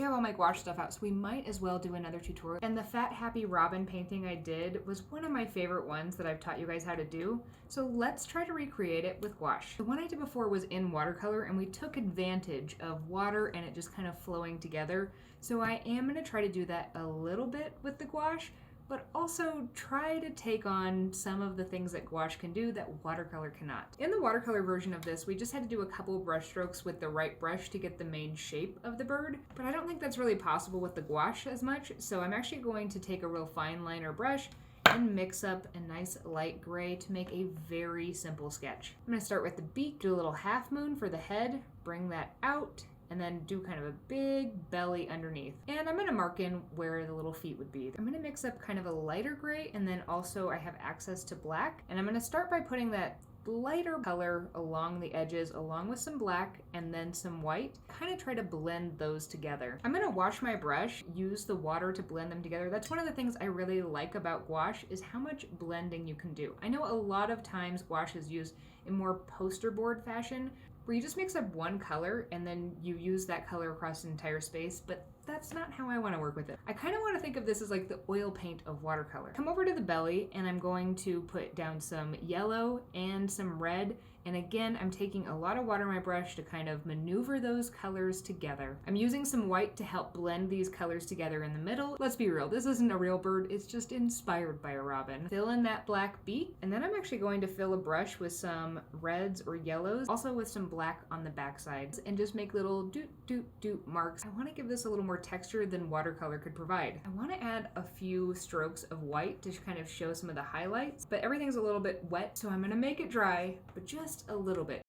have all my gouache stuff out, so we might as well do another tutorial. And the Fat Happy Robin painting I did was one of my favorite ones that I've taught you guys how to do. So let's try to recreate it with gouache. The one I did before was in watercolor, and we took advantage of water and it just kind of flowing together. So I am going to try to do that a little bit with the gouache, but also try to take on some of the things that gouache can do that watercolor cannot. In the watercolor version of this, we just had to do a couple of brush strokes with the right brush to get the main shape of the bird, but I don't think that's really possible with the gouache as much, so I'm actually going to take a real fine liner brush and mix up a nice light gray to make a very simple sketch. I'm gonna start with the beak, do a little half moon for the head, bring that out, and then do kind of a big belly underneath. And I'm gonna mark in where the little feet would be. I'm gonna mix up kind of a lighter gray, and then also I have access to black. And I'm gonna start by putting that lighter color along the edges, along with some black and then some white. Kind of try to blend those together. I'm gonna wash my brush, use the water to blend them together. That's one of the things I really like about gouache is how much blending you can do. I know a lot of times gouache is used in more poster board fashion, where you just mix up one color and then you use that color across an entire space, but that's not how I want to work with it. I kind of want to think of this as like the oil paint of watercolor. Come over to the belly and I'm going to put down some yellow and some red. And again, I'm taking a lot of water in my brush to kind of maneuver those colors together. I'm using some white to help blend these colors together in the middle. Let's be real, this isn't a real bird, it's just inspired by a robin. Fill in that black beak, and then I'm actually going to fill a brush with some reds or yellows, also with some black on the backside, and just make little doot doot doot marks. I want to give this a little more texture than watercolor could provide. I want to add a few strokes of white to kind of show some of the highlights, but everything's a little bit wet, so I'm going to make it dry, but just a little bit.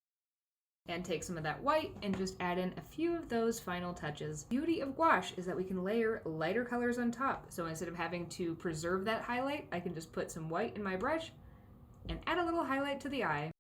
And take some of that white and just add in a few of those final touches. The beauty of gouache is that we can layer lighter colors on top. So instead of having to preserve that highlight, I can just put some white in my brush and add a little highlight to the eye.